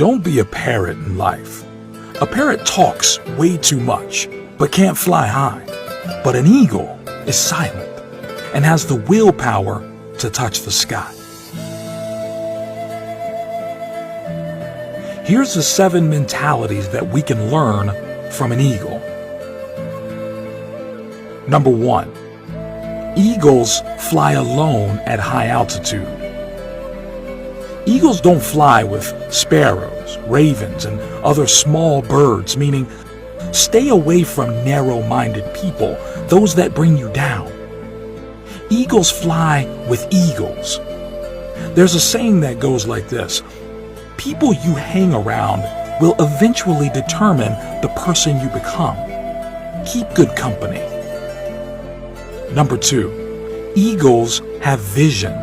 Don't be a parrot in life. A parrot talks way too much, but can't fly high. But an eagle is silent and has the willpower to touch the sky. Here's the 7 mentalities that we can learn from an eagle. Number 1. Eagles fly alone at high altitude. Eagles don't fly with sparrows, ravens, and other small birds, meaning stay away from narrow-minded people, those that bring you down. Eagles fly with eagles. There's a saying that goes like this: people you hang around will eventually determine the person you become. Keep good company. Number 2, eagles have vision.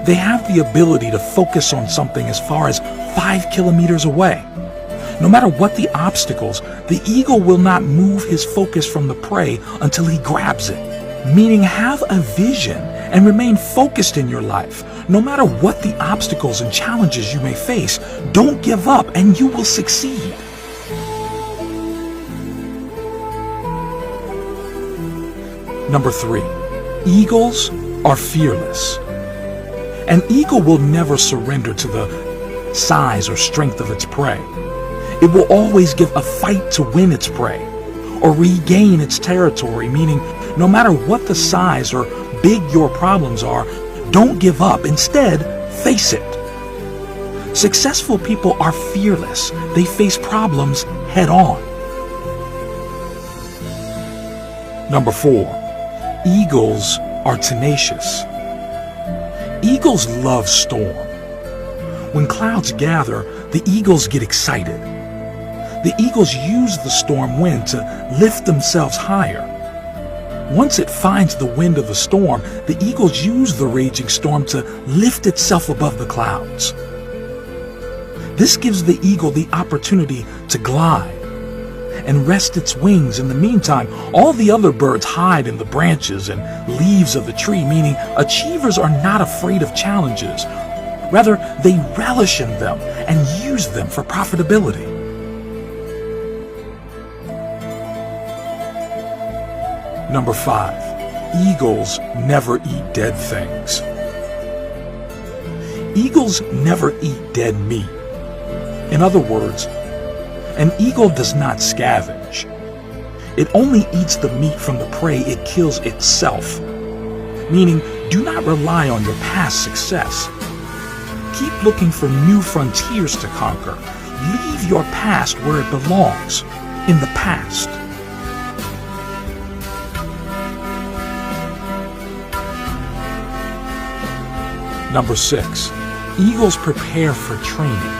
They have the ability to focus on something as far as 5 kilometers away. No matter what the obstacles, the eagle will not move his focus from the prey until he grabs it. Meaning, have a vision and remain focused in your life. No matter what the obstacles and challenges you may face, don't give up and you will succeed. Number 3, eagles are fearless. An eagle will never surrender to the size or strength of its prey. It will always give a fight to win its prey or regain its territory, meaning no matter what the size or big your problems are, don't give up. Instead, face it. Successful people are fearless. They face problems head on. Number 4, eagles are tenacious. Eagles love storm. When clouds gather, the eagles get excited. The eagles use the storm wind to lift themselves higher. Once it finds the wind of the storm, the eagles use the raging storm to lift itself above the clouds. This gives the eagle the opportunity to glide and rest its wings. In the meantime, all the other birds hide in the branches and leaves of the tree, meaning achievers are not afraid of challenges. Rather, they relish in them and use them for profitability. Number 5, eagles never eat dead things. Eagles never eat dead meat. In other words, an eagle does not scavenge. It only eats the meat from the prey it kills itself. Meaning, do not rely on your past success. Keep looking for new frontiers to conquer. Leave your past where it belongs, in the past. Number 6, eagles prepare for training.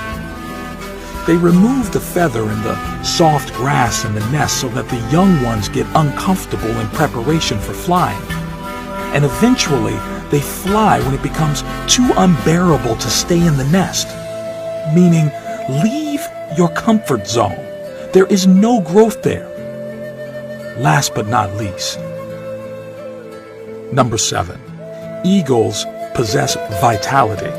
They remove the feather and the soft grass in the nest so that the young ones get uncomfortable in preparation for flying. And eventually, they fly when it becomes too unbearable to stay in the nest. Meaning, leave your comfort zone. There is no growth there. Last but not least, number 7, eagles possess vitality.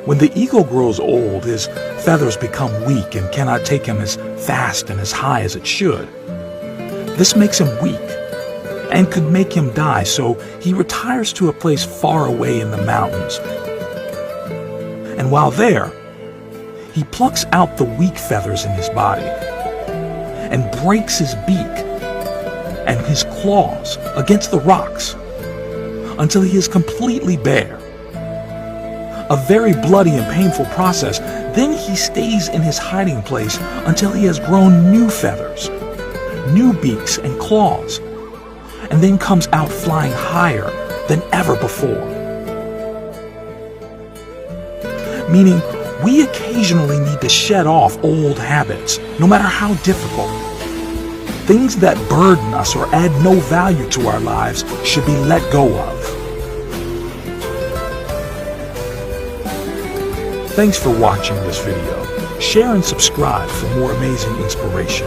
When the eagle grows old, his feathers become weak and cannot take him as fast and as high as it should. This makes him weak and could make him die, so he retires to a place far away in the mountains. And while there, he plucks out the weak feathers in his body and breaks his beak and his claws against the rocks until he is completely bare. A very bloody and painful process. Then he stays in his hiding place until he has grown new feathers, new beaks and claws, and then comes out flying higher than ever before. Meaning, we occasionally need to shed off old habits, no matter how difficult. Things that burden us or add no value to our lives should be let go of. Thanks for watching this video. Share and subscribe for more amazing inspiration.